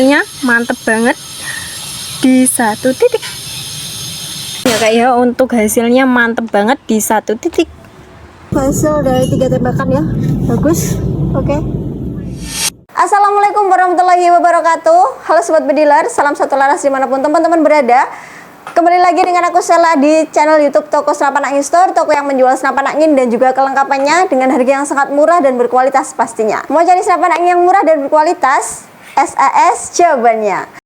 Mantep banget di satu titik ya kak ya. Untuk hasilnya mantep banget di satu titik. Hasil dari 3 tembakan ya, bagus. Oke. Assalamualaikum warahmatullahi wabarakatuh. Halo sobat bediler, salam satu laras dimanapun teman-teman berada. Kembali lagi dengan aku Sela di channel YouTube Toko Senapan Angin Store, toko yang menjual senapan angin dan juga kelengkapannya dengan harga yang sangat murah dan berkualitas pastinya. Mau cari senapan angin yang murah dan berkualitas? SAS jawabannya.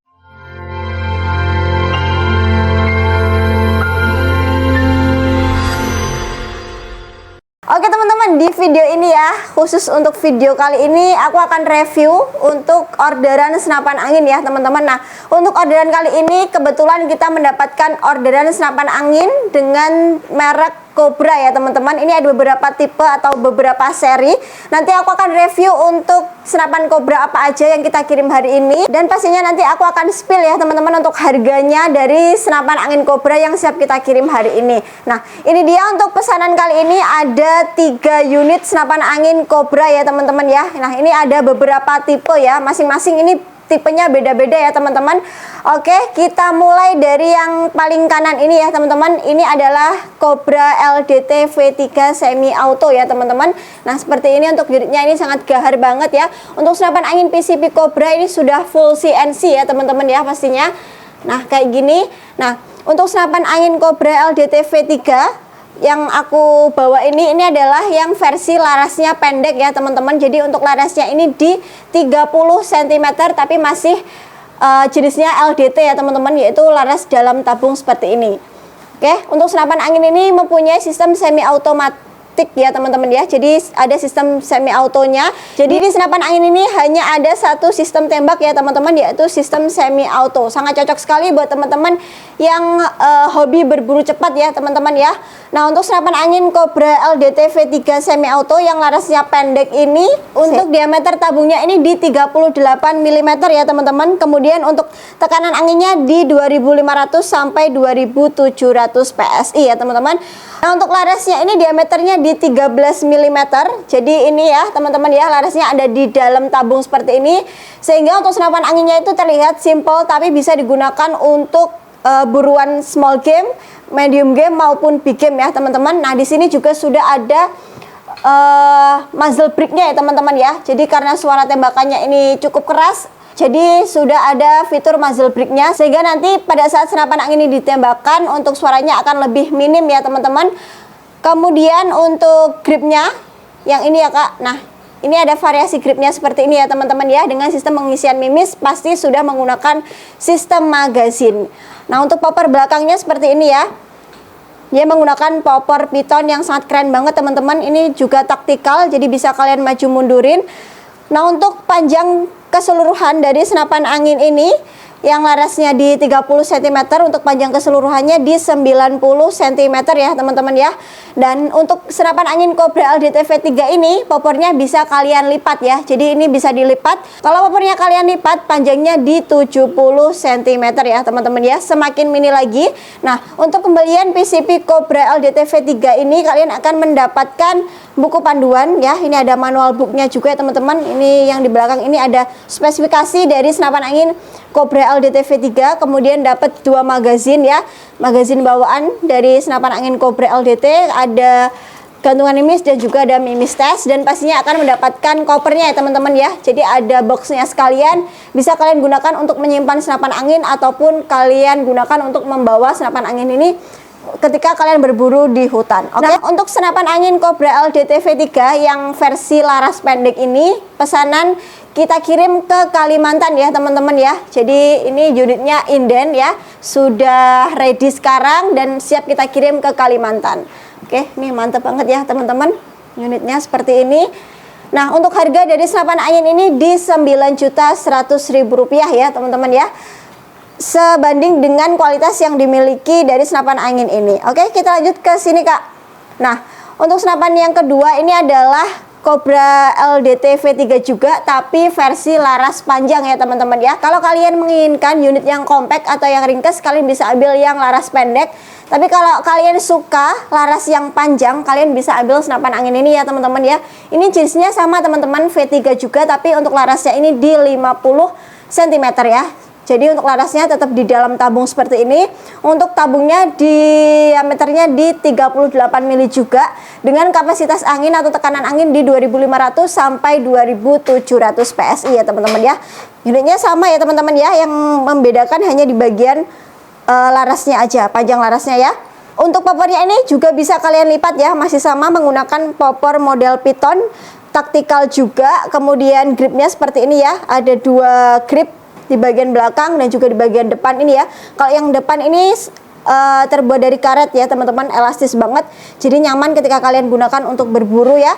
Oke teman-teman, di video ini ya, khusus untuk video kali ini aku akan review untuk orderan senapan angin ya teman-teman. Nah, untuk orderan kali ini kebetulan kita mendapatkan orderan senapan angin dengan merek Cobra ya teman-teman. Ini ada beberapa tipe atau beberapa seri. Nanti aku akan review untuk senapan Cobra apa aja yang kita kirim hari ini. Dan pastinya nanti aku akan spill ya teman-teman untuk harganya dari senapan angin Cobra yang siap kita kirim hari ini. Nah, ini dia untuk pesanan kali ini ada 3 unit senapan angin Cobra ya teman-teman ya. Nah, ini ada beberapa tipe ya. Masing-masing ini tipenya beda-beda ya teman-teman. Oke, kita mulai dari yang paling kanan ini ya teman-teman. Ini adalah Cobra LDT V3 semi auto ya teman-teman. Nah, seperti ini untuk unitnya, ini sangat gahar banget ya. Untuk senapan angin PCP Cobra ini sudah full CNC ya teman-teman ya pastinya. Nah, kayak gini. Nah, untuk senapan angin Cobra LDT V3 yang aku bawa ini adalah yang versi larasnya pendek ya teman-teman. Jadi untuk larasnya ini di 30 cm tapi masih jenisnya LDT ya teman-teman, yaitu laras dalam tabung seperti ini. Oke, untuk senapan angin ini mempunyai sistem semi automatik ya teman-teman ya. Jadi ada sistem semi autonya. Jadi di senapan angin ini hanya ada satu sistem tembak ya teman-teman, yaitu sistem semi auto. Sangat cocok sekali buat teman-teman yang hobi berburu cepat ya teman-teman ya. Nah, untuk senapan angin Cobra LDT V3 semi auto yang larasnya pendek ini, untuk diameter tabungnya ini di 38 mm ya teman-teman. Kemudian untuk tekanan anginnya di 2500 sampai 2700 PSI ya teman-teman. Nah, untuk larasnya ini diameternya di 13 mm. Jadi ini ya teman-teman ya, larasnya ada di dalam tabung seperti ini. Sehingga untuk senapan anginnya itu terlihat simple tapi bisa digunakan untuk buruan small game, medium game maupun big game ya teman-teman. Nah, di sini juga sudah ada muzzle brake-nya ya teman-teman ya. Jadi karena suara tembakannya ini cukup keras, jadi sudah ada fitur muzzle brake-nya, sehingga nanti pada saat senapan angin ini ditembakkan untuk suaranya akan lebih minim ya teman-teman. Kemudian untuk gripnya yang ini ya kak. Nah, ini ada variasi gripnya seperti ini ya teman-teman ya. Dengan sistem pengisian mimis pasti sudah menggunakan sistem magazin. Nah, untuk popper belakangnya seperti ini ya. Dia menggunakan popper piton yang sangat keren banget teman-teman. Ini juga taktikal, jadi bisa kalian maju mundurin. Nah, untuk panjang keseluruhan dari senapan angin ini yang larasnya di 30 cm, untuk panjang keseluruhannya di 90 cm ya teman-teman ya. Dan untuk senapan angin Cobra LDT V3 ini poppernya bisa kalian lipat ya. Jadi ini bisa dilipat. Kalau poppernya kalian lipat, panjangnya di 70 cm ya teman-teman ya, semakin mini lagi. Nah, untuk pembelian PCP Cobra LDT V3 ini kalian akan mendapatkan buku panduan ya. Ini ada manual booknya juga ya teman-teman. Ini yang di belakang ini ada spesifikasi dari senapan angin Cobra LDT V3, kemudian dapat 2 magazin ya, magazin bawaan dari senapan angin Cobra LDT, ada gantungan mimis dan juga ada mimis tes, dan pastinya akan mendapatkan kopernya ya teman-teman ya. Jadi ada boxnya sekalian, bisa kalian gunakan untuk menyimpan senapan angin ataupun kalian gunakan untuk membawa senapan angin ini ketika kalian berburu di hutan. Oke. Nah, untuk senapan angin Cobra LDT V3 yang versi laras pendek ini pesanan kita kirim ke Kalimantan ya teman-teman ya. Jadi ini unitnya inden ya, sudah ready sekarang dan siap kita kirim ke Kalimantan. Oke, ini mantap banget ya teman-teman, unitnya seperti ini. Nah, untuk harga dari senapan angin ini di Rp9.100.000 ya teman-teman ya, sebanding dengan kualitas yang dimiliki dari senapan angin ini. Oke, kita lanjut ke sini kak. Nah, untuk senapan yang kedua ini adalah Cobra LDT V3 juga, tapi versi laras panjang ya teman-teman ya. Kalau kalian menginginkan unit yang compact atau yang ringkas, kalian bisa ambil yang laras pendek. Tapi kalau kalian suka laras yang panjang, kalian bisa ambil senapan angin ini ya teman-teman ya. Ini jenisnya sama teman-teman, V3 juga, tapi untuk larasnya ini di 50 cm ya. Jadi untuk larasnya tetap di dalam tabung seperti ini. Untuk tabungnya diameternya di 38 mili juga, dengan kapasitas angin atau tekanan angin di 2500 sampai 2700 PSI ya teman-teman ya. Unitnya sama ya teman-teman ya, yang membedakan hanya di bagian larasnya aja, panjang larasnya ya. Untuk popornya ini juga bisa kalian lipat ya, masih sama menggunakan popor model Python taktikal juga. Kemudian gripnya seperti ini ya, ada 2 grip di bagian belakang dan juga di bagian depan ini ya. Kalau yang depan ini terbuat dari karet ya teman-teman, elastis banget, jadi nyaman ketika kalian gunakan untuk berburu ya.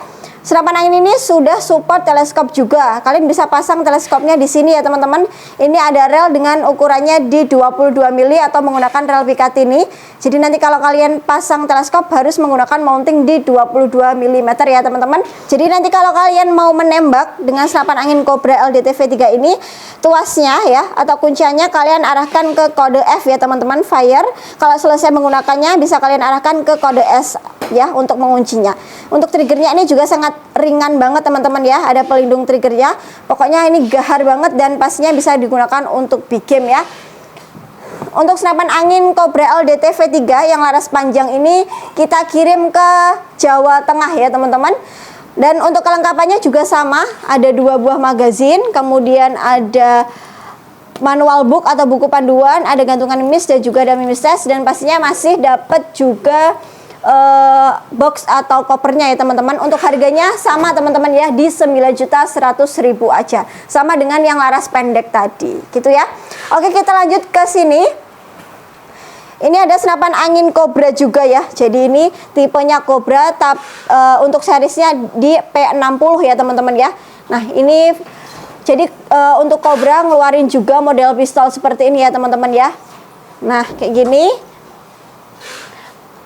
Senapan angin ini sudah support teleskop juga. Kalian bisa pasang teleskopnya di sini ya teman-teman. Ini ada rel dengan ukurannya di 22 mili atau menggunakan rel Picatinny. Jadi nanti kalau kalian pasang teleskop harus menggunakan mounting di 22 mm ya teman-teman. Jadi nanti kalau kalian mau menembak dengan senapan angin Cobra LDTV3 ini, tuasnya ya atau kunciannya kalian arahkan ke kode F ya teman-teman, fire. Kalau selesai menggunakannya bisa kalian arahkan ke kode S ya untuk menguncinya. Untuk triggernya ini juga sangat ringan banget teman-teman ya, ada pelindung triggernya. Pokoknya ini gahar banget dan pastinya bisa digunakan untuk big game ya. Untuk senapan angin Cobra LDTV3 yang laras panjang ini kita kirim ke Jawa Tengah ya teman-teman. Dan untuk kelengkapannya juga sama, ada 2 buah magazin, kemudian ada manual book atau buku panduan, ada gantungan mimis dan juga ada mimis test, dan pastinya masih dapat juga box atau kopernya ya teman-teman. Untuk harganya sama teman-teman ya, di 9.100.000 aja, sama dengan yang laras pendek tadi gitu ya. Oke, kita lanjut ke sini. Ini ada senapan angin Cobra juga ya. Jadi ini tipenya Cobra, untuk seriesnya di P60 ya teman-teman ya. Nah ini jadi untuk Cobra ngeluarin juga model pistol seperti ini ya teman-teman ya. Nah kayak gini.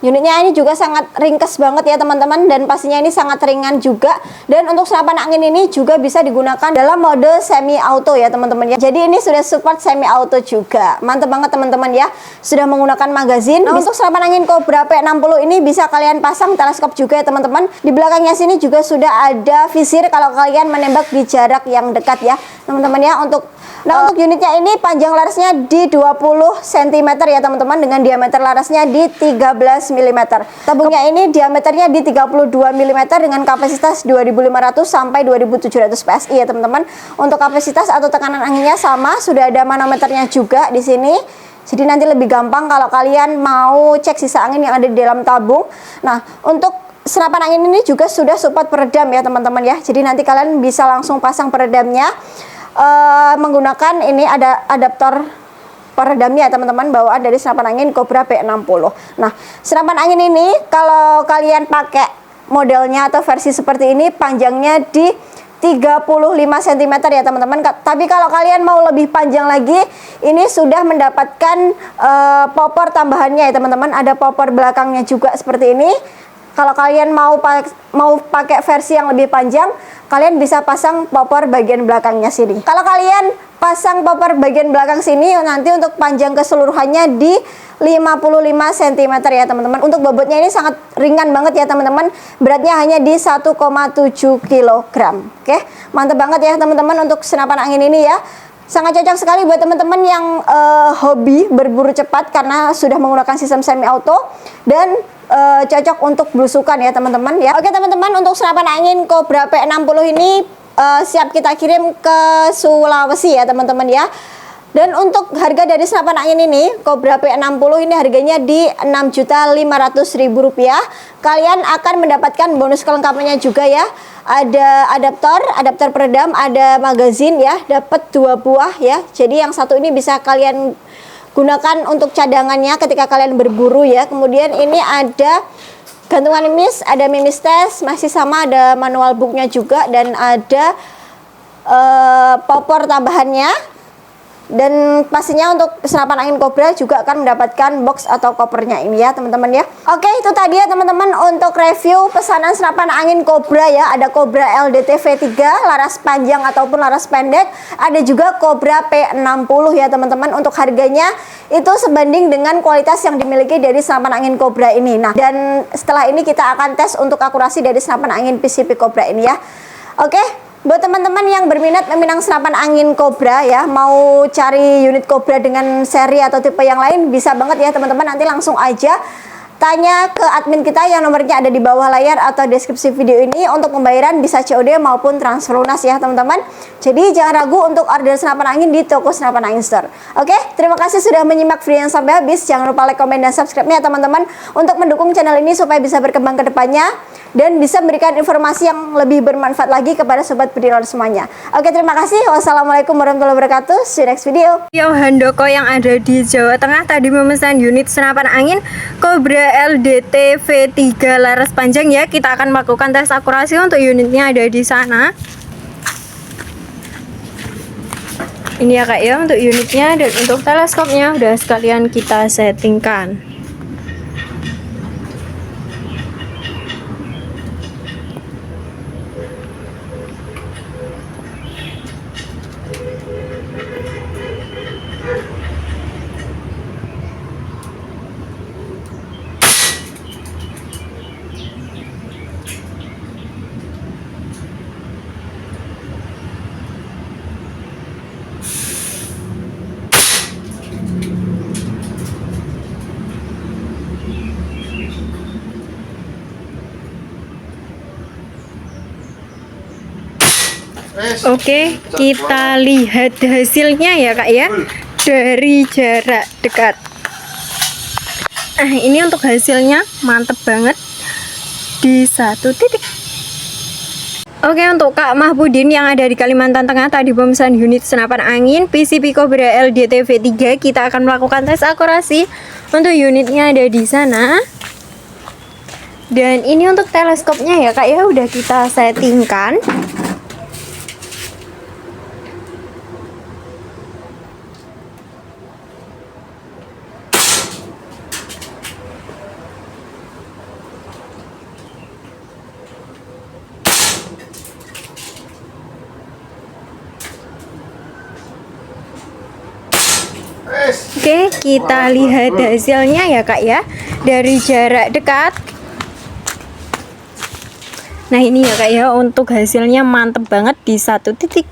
Unitnya ini juga sangat ringkes banget ya teman-teman, dan pastinya ini sangat ringan juga. Dan untuk senapan angin ini juga bisa digunakan dalam mode semi auto ya teman-teman ya. Jadi ini sudah support semi auto juga, mantep banget teman-teman ya. Sudah menggunakan magazin. Nah, untuk senapan angin Cobra P60 ini bisa kalian pasang teleskop juga ya teman-teman. Di belakangnya sini juga sudah ada visir kalau kalian menembak di jarak yang dekat ya teman-teman ya. Untuk unitnya ini panjang larasnya di 20 cm ya teman-teman, dengan diameter larasnya di 13 mm. Tabungnya ini diameternya di 32 mm dengan kapasitas 2500 sampai 2700 PSI ya teman-teman. Untuk kapasitas atau tekanan anginnya sama, sudah ada manometernya juga di sini. Jadi nanti lebih gampang kalau kalian mau cek sisa angin yang ada di dalam tabung. Nah, untuk senapan angin ini juga sudah support peredam ya teman-teman ya. Jadi nanti kalian bisa langsung pasang peredamnya menggunakan ini, ada adaptor peredamnya teman-teman, bawaan dari senapan angin Cobra P60. Nah, senapan angin ini kalau kalian pakai modelnya atau versi seperti ini, panjangnya di 35 cm ya teman-teman. Tapi kalau kalian mau lebih panjang lagi, ini sudah mendapatkan popor tambahannya ya teman-teman. Ada popor belakangnya juga seperti ini. Kalau kalian mau pakai versi yang lebih panjang, kalian bisa pasang popor bagian belakangnya sini. Kalau kalian pasang popor bagian belakang sini, nanti untuk panjang keseluruhannya di 55 cm ya teman-teman. Untuk bobotnya ini sangat ringan banget ya teman-teman. Beratnya hanya di 1,7 kg. Oke, mantap banget ya teman-teman untuk senapan angin ini ya. Sangat cocok sekali buat teman-teman yang hobi berburu cepat karena sudah menggunakan sistem semi auto, dan cocok untuk belusukan ya teman-teman ya. Oke teman-teman, untuk senapan angin Cobra P60 ini siap kita kirim ke Sulawesi ya teman-teman ya. Dan untuk harga dari senapan angin ini Cobra P60 ini harganya di Rp6.500.000. Kalian akan mendapatkan bonus kelengkapannya juga ya. Ada adaptor peredam, ada magazin ya, dapat 2 buah ya. Jadi yang satu ini bisa kalian gunakan untuk cadangannya ketika kalian berburu ya. Kemudian ini ada gantungan mimis, ada mimis test, masih sama, ada manual booknya juga, dan ada popor tambahannya. Dan pastinya untuk senapan angin Cobra juga akan mendapatkan box atau kopernya ini ya teman-teman ya. Oke, itu tadi ya teman-teman untuk review pesanan senapan angin Cobra ya. Ada Cobra LDTV3 laras panjang ataupun laras pendek, ada juga Cobra P60 ya teman-teman. Untuk harganya itu sebanding dengan kualitas yang dimiliki dari senapan angin Cobra ini. Nah, dan setelah ini kita akan tes untuk akurasi dari senapan angin PCP Cobra ini ya. Oke, Buat teman-teman yang berminat meminang senapan angin Cobra ya, mau cari unit Cobra dengan seri atau tipe yang lain, bisa banget ya teman-teman. Nanti langsung aja tanya ke admin kita yang nomornya ada di bawah layar atau deskripsi video ini. Untuk pembayaran bisa COD maupun transfer lunas ya teman-teman. Jadi jangan ragu untuk order senapan angin di toko Senapan Angin Store. Oke, terima kasih sudah menyimak video yang sampai habis. Jangan lupa like, komen, dan subscribe-nya ya teman-teman, untuk mendukung channel ini supaya bisa berkembang ke depannya dan bisa memberikan informasi yang lebih bermanfaat lagi kepada sobat pedilor semuanya. Oke, terima kasih. Wassalamualaikum warahmatullahi wabarakatuh. See you next video. Yo, Handoko yang ada di Jawa Tengah tadi memesan unit senapan angin Cobra LDT V3 laras panjang ya. Kita akan melakukan tes akurasi untuk unitnya ada di sana. Ini ya kak ya untuk unitnya, dan untuk teleskopnya udah sekalian kita settingkan. Oke, kita lihat hasilnya ya kak ya, dari jarak dekat. Ini untuk hasilnya mantep banget di satu titik. Oke, untuk Kak Mahpudin yang ada di Kalimantan Tengah tadi pemesan unit senapan angin PCP Cobra LDT V3. Kita akan melakukan tes akurasi untuk unitnya ada di sana. Dan ini untuk teleskopnya ya kak ya, udah kita settingkan. Oke, kita lihat hasilnya ya kak ya, dari jarak dekat. Nah ini ya kak ya, untuk hasilnya mantep banget di satu titik.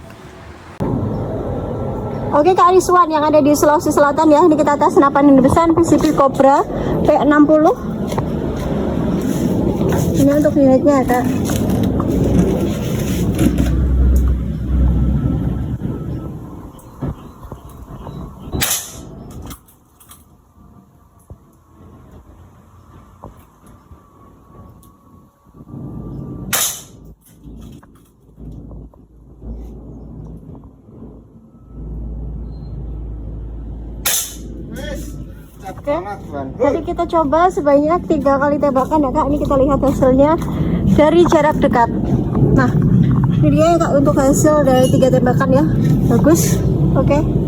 Oke Kak Rizwan yang ada di Sulawesi Selatan ya, ini kita tes senapan yang besar PCP Cobra P60. Ini untuk unitnya ya Kak. Oke, jadi kita coba sebanyak 3 kali tembakan ya kak. Ini kita lihat hasilnya dari jarak dekat. Nah, ini dia ya kak untuk hasil dari 3 tembakan ya, bagus. Oke.